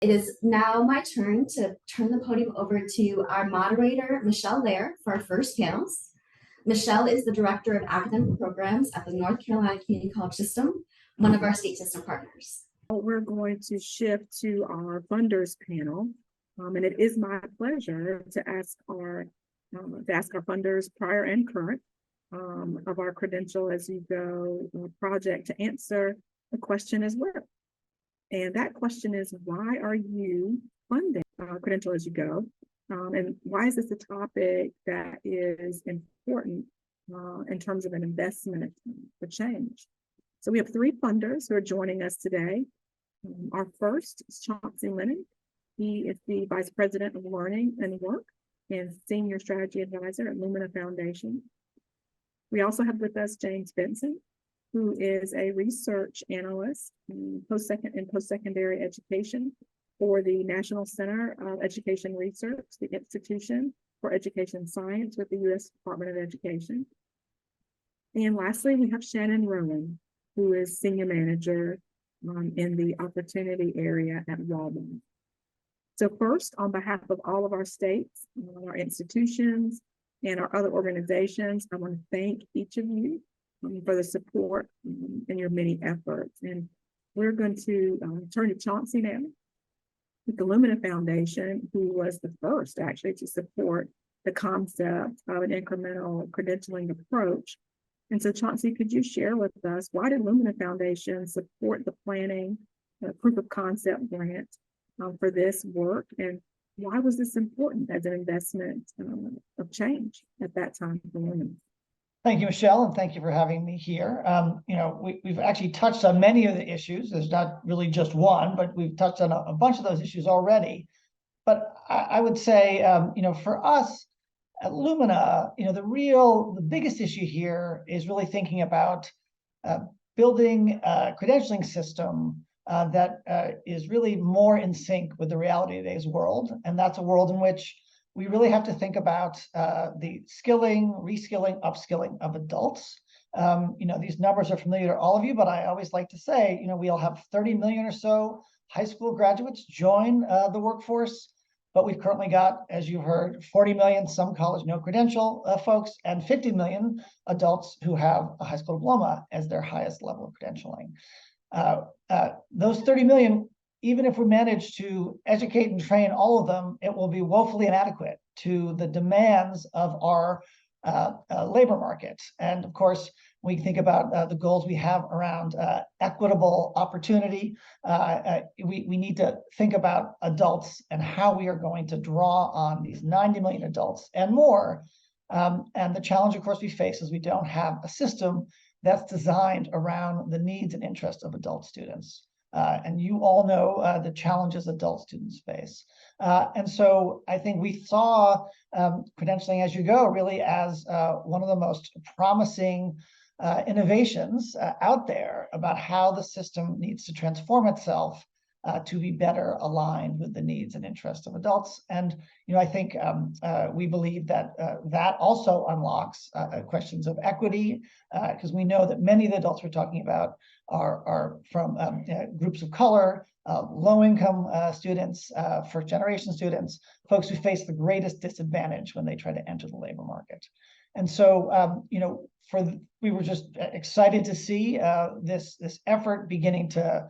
It is now my turn to turn the podium over to our moderator, Michelle Lair, for our first panels. Michelle is the Director of Academic Programs at the North Carolina Community College System, one of our state system partners. We're going to shift to our funders panel, and it is my pleasure to ask our funders, prior and current, of our Credential As You Go project to answer a question as well. And that question is, why are you funding Credential As You Go? And why is this a topic that is important in terms of an investment for change? So we have three funders who are joining us today. Our first is Chauncy Lennon. He is the Vice President of Learning and Work and Senior Strategy Advisor at Lumina Foundation. We also have with us James Benson, who is a research analyst in post-secondary education for the National Center of Education Research, the Institution for Education Science with the U.S. Department of Education. And lastly, we have Shannon Rowan, who is Senior Manager in the Opportunity area at Rowan. So first, on behalf of all of our states, our institutions, and our other organizations, I want to thank each of you for the support in your many efforts. And we're going to turn to Chauncy now with the Lumina Foundation, who was the first actually to support the concept of an incremental credentialing approach. And so Chauncy, could you share with us, why did Lumina Foundation support the planning proof of concept grant for this work? And why was this important as an investment of change at that time for women? Thank you, Michelle, and thank you for having me here. We've actually touched on many of the issues. There's not really just one, but we've touched on a bunch of those issues already. But I would say, for us at Lumina, the biggest issue here is really thinking about building a credentialing system that is really more in sync with the reality of today's world. And that's a world in which we really have to think about the skilling, reskilling, upskilling of adults. These numbers are familiar to all of you, but I always like to say, we'll have 30 million or so high school graduates join the workforce, but we've currently got, as you heard, 40 million, some college no credential folks, and 50 million adults who have a high school diploma as their highest level of credentialing. Those 30 million, even if we manage to educate and train all of them, it will be woefully inadequate to the demands of our labor market. And of course, when we think about the goals we have around equitable opportunity, we need to think about adults and how we are going to draw on these 90 million adults and more. And the challenge, of course, we face is we don't have a system that's designed around the needs and interests of adult students. And you all know the challenges adult students face. And so I think we saw Credentialing As You Go really as one of the most promising innovations out there about how the system needs to transform itself to be better aligned with the needs and interests of adults. And I think we believe that that also unlocks questions of equity, because we know that many of the adults we're talking about are from groups of color, low-income students, first-generation students, folks who face the greatest disadvantage when they try to enter the labor market. And so, we were just excited to see this effort beginning to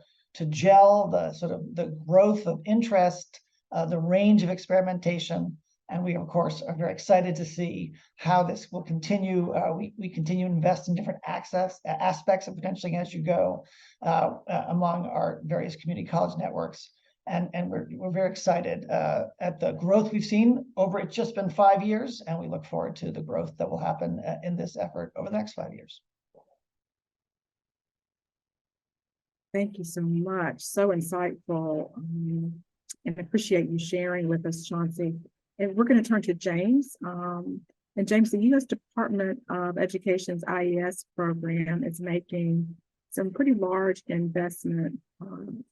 gel, the growth of interest, the range of experimentation. And we, of course, are very excited to see how this will continue. We continue to invest in different aspects of Credentialing As You Go among our various community college networks. And we're very excited at the growth we've seen over, it's just been 5 years, and we look forward to the growth that will happen in this effort over the next 5 years. Thank you so much. So insightful. And I appreciate you sharing with us, Chauncy. And we're going to turn to James. And James, the U.S. Department of Education's IES program is making some pretty large investment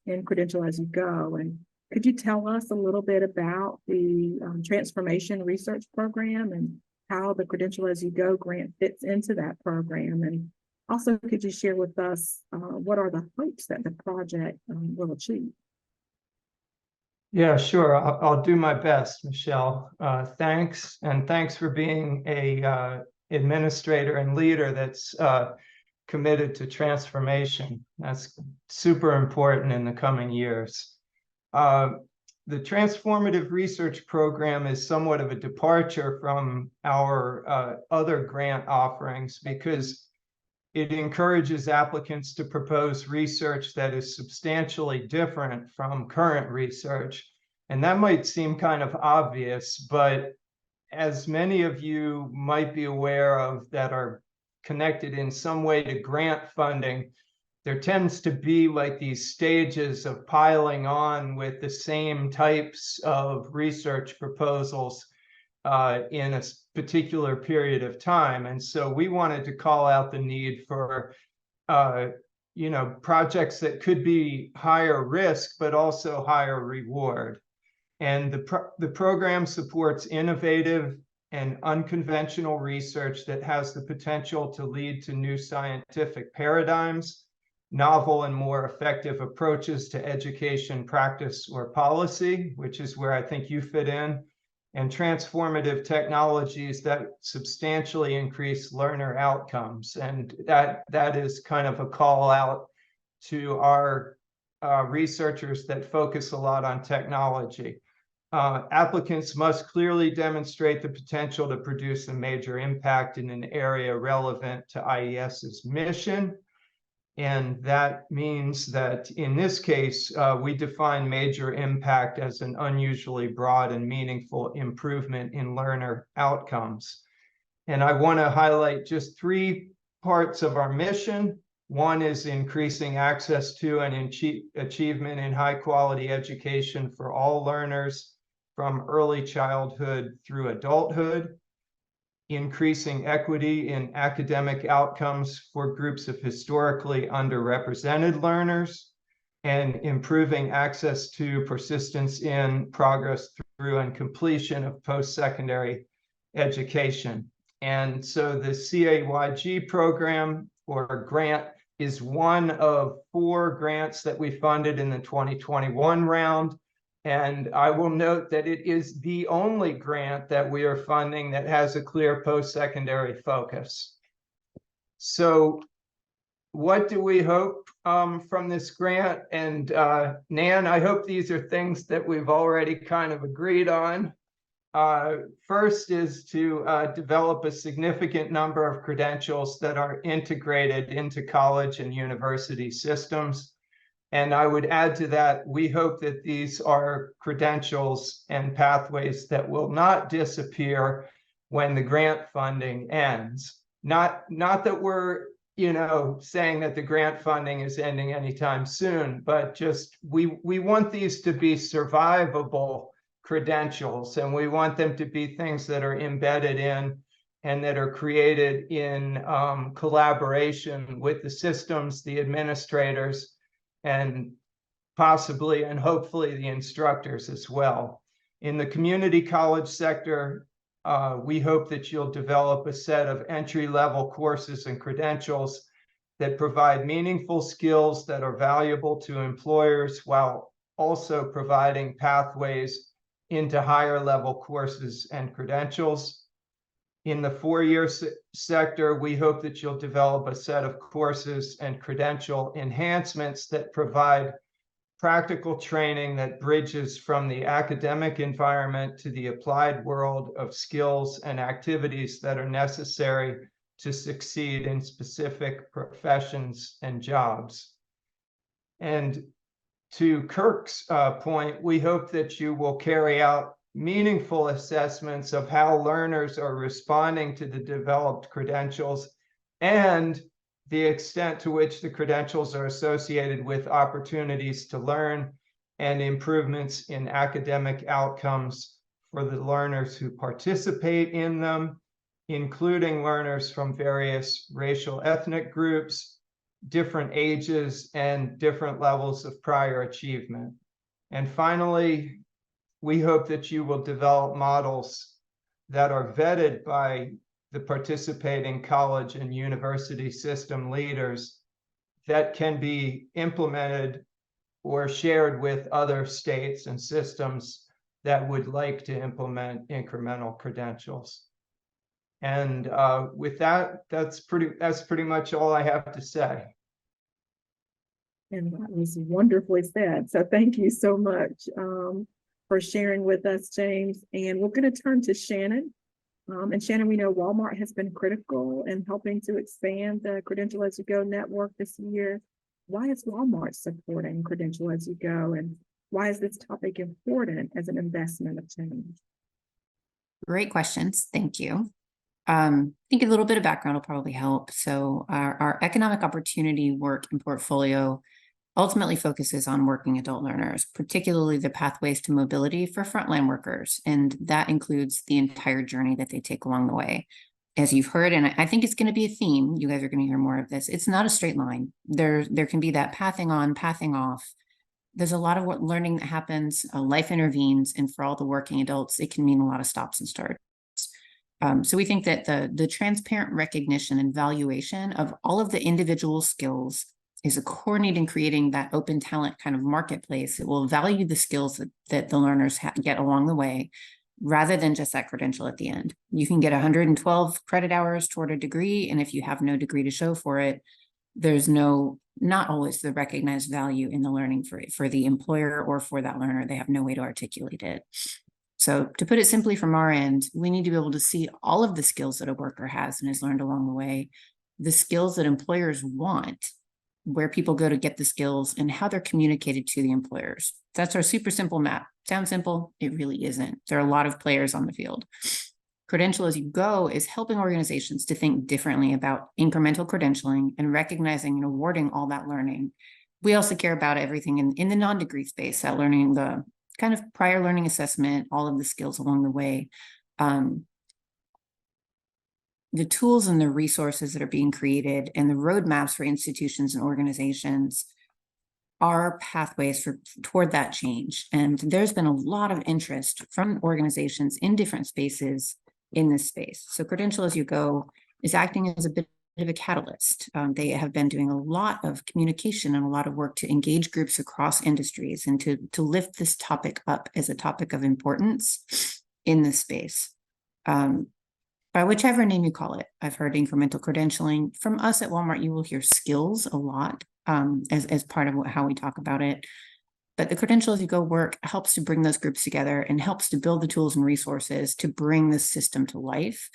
in Credential As You Go. And could you tell us a little bit about the transformation research program and how the Credential As You Go grant fits into that program? And also, could you share with us what are the hopes that the project will achieve? Yeah, sure. I'll do my best, Michelle. Thanks, and thanks for being a administrator and leader that's committed to transformation. That's super important in the coming years. The transformative research program is somewhat of a departure from our other grant offerings because it encourages applicants to propose research that is substantially different from current research. And that might seem kind of obvious, but as many of you might be aware of that are connected in some way to grant funding, there tends to be like these stages of piling on with the same types of research proposals in a particular period of time. And so we wanted to call out the need for projects that could be higher risk, but also higher reward. And the program supports innovative and unconventional research that has the potential to lead to new scientific paradigms, novel and more effective approaches to education, practice, or policy, which is where I think you fit in, and transformative technologies that substantially increase learner outcomes. And that is kind of a call out to our researchers that focus a lot on technology. Applicants must clearly demonstrate the potential to produce a major impact in an area relevant to IES's mission. And that means that in this case, we define major impact as an unusually broad and meaningful improvement in learner outcomes. And I want to highlight just 3 parts of our mission. One is increasing access to and achievement in high quality education for all learners from early childhood through adulthood, increasing equity in academic outcomes for groups of historically underrepresented learners, and improving access to, persistence in, progress through, and completion of post-secondary education. And so the CAYG program or grant is one of 4 grants that we funded in the 2021 round. And I will note that it is the only grant that we are funding that has a clear post-secondary focus. So what do we hope from this grant? And Nan, I hope these are things that we've already kind of agreed on. First is to develop a significant number of credentials that are integrated into college and university systems. And I would add to that, we hope that these are credentials and pathways that will not disappear when the grant funding ends. Not that we're, saying that the grant funding is ending anytime soon, but just we want these to be survivable credentials, and we want them to be things that are embedded in and that are created in collaboration with the systems, the administrators, and possibly and hopefully the instructors as well. In the community college sector, we hope that you'll develop a set of entry-level courses and credentials that provide meaningful skills that are valuable to employers while also providing pathways into higher level courses and credentials. In the 4-year sector, we hope that you'll develop a set of courses and credential enhancements that provide practical training that bridges from the academic environment to the applied world of skills and activities that are necessary to succeed in specific professions and jobs. And to Kirk's point, we hope that you will carry out meaningful assessments of how learners are responding to the developed credentials and the extent to which the credentials are associated with opportunities to learn and improvements in academic outcomes for the learners who participate in them, including learners from various racial ethnic groups, different ages, and different levels of prior achievement. And finally, we hope that you will develop models that are vetted by the participating college and university system leaders that can be implemented or shared with other states and systems that would like to implement incremental credentials. And with that, that's pretty much all I have to say. And that was wonderfully said. So thank you so much for sharing with us, James. And we're going to turn to Shannon. And Shannon, we know Walmart has been critical in helping to expand the Credential As You Go network this year. Why is Walmart supporting Credential As You Go? And why is this topic important as an investment of change? Great questions. Thank you. I think a little bit of background will probably help. So our economic opportunity work and portfolio ultimately focuses on working adult learners, particularly the pathways to mobility for frontline workers. And that includes the entire journey that they take along the way. As you've heard, and I think it's going to be a theme, you guys are going to hear more of this. It's not a straight line. There can be that pathing on, pathing off. There's a lot of learning that happens, life intervenes, and for all the working adults, it can mean a lot of stops and starts. So we think that the transparent recognition and valuation of all of the individual skills is a core need in creating that open talent kind of marketplace. It will value the skills that the learners get along the way, rather than just that credential at the end. You can get 112 credit hours toward a degree, and if you have no degree to show for it, there's not always the recognized value in the learning for the employer or for that learner. They have no way to articulate it. So to put it simply from our end, we need to be able to see all of the skills that a worker has and has learned along the way, the skills that employers want, where people go to get the skills, and how they're communicated to the employers. That's our super simple map. Sounds simple? It really isn't. There are a lot of players on the field. Credential As You Go is helping organizations to think differently about incremental credentialing and recognizing and awarding all that learning. We also care about everything in the non-degree space, that learning, the kind of prior learning assessment, all of the skills along the way. The tools and the resources that are being created and the roadmaps for institutions and organizations are pathways toward that change. And there's been a lot of interest from organizations in different spaces in this space. So Credential As You Go is acting as a bit of a catalyst. They have been doing a lot of communication and a lot of work to engage groups across industries and to lift this topic up as a topic of importance in this space. By whichever name you call it. I've heard incremental credentialing. From us at Walmart, you will hear skills a lot as part of how we talk about it. But the Credential As You Go work helps to bring those groups together and helps to build the tools and resources to bring this system to life.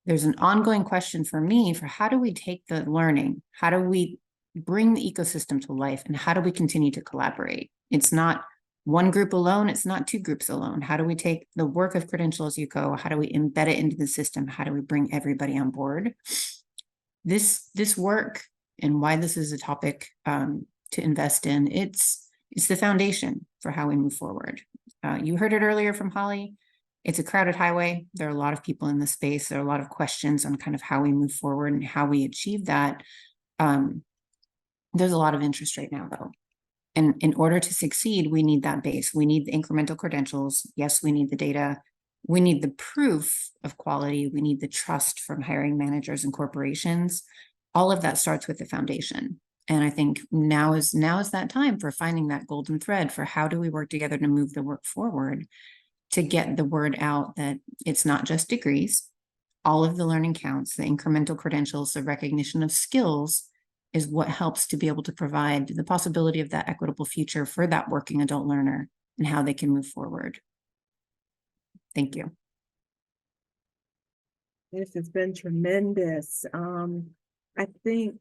There's an ongoing question for me for how do we take the learning? How do we bring the ecosystem to life? And how do we continue to collaborate? It's not one group alone. It's not two groups alone. How do we take the work of Credential As You Go? How do we embed it into the system? How do we bring everybody on board? This work and why this is a topic to invest in, it's the foundation for how we move forward. You heard it earlier from Holly. It's a crowded highway. There are a lot of people in this space. There are a lot of questions on kind of how we move forward and how we achieve that. There's a lot of interest right now, though. And in order to succeed, we need that base. We need the incremental credentials. Yes, we need the data. We need the proof of quality. We need the trust from hiring managers and corporations. All of that starts with the foundation. And I think now is that time for finding that golden thread for how do we work together to move the work forward, to get the word out that it's not just degrees. All of the learning counts, the incremental credentials, the recognition of skills is what helps to be able to provide the possibility of that equitable future for that working adult learner and how they can move forward. Thank you. This has been tremendous. I think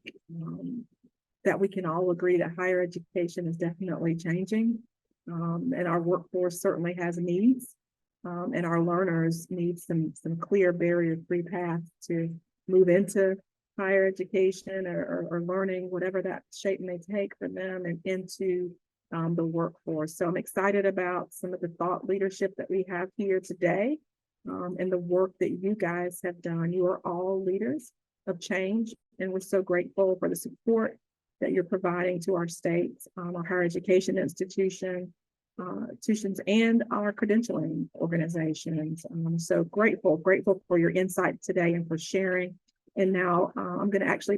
that we can all agree that higher education is definitely changing, and our workforce certainly has needs, and our learners need some clear barrier-free paths to move into higher education or learning, whatever that shape may take for them, and into the workforce. So I'm excited about some of the thought leadership that we have here today, and the work that you guys have done. You are all leaders of change, and we're so grateful for the support that you're providing to our states, our higher education institutions, and our credentialing organizations. So grateful for your insight today and for sharing. And now I'm going to actually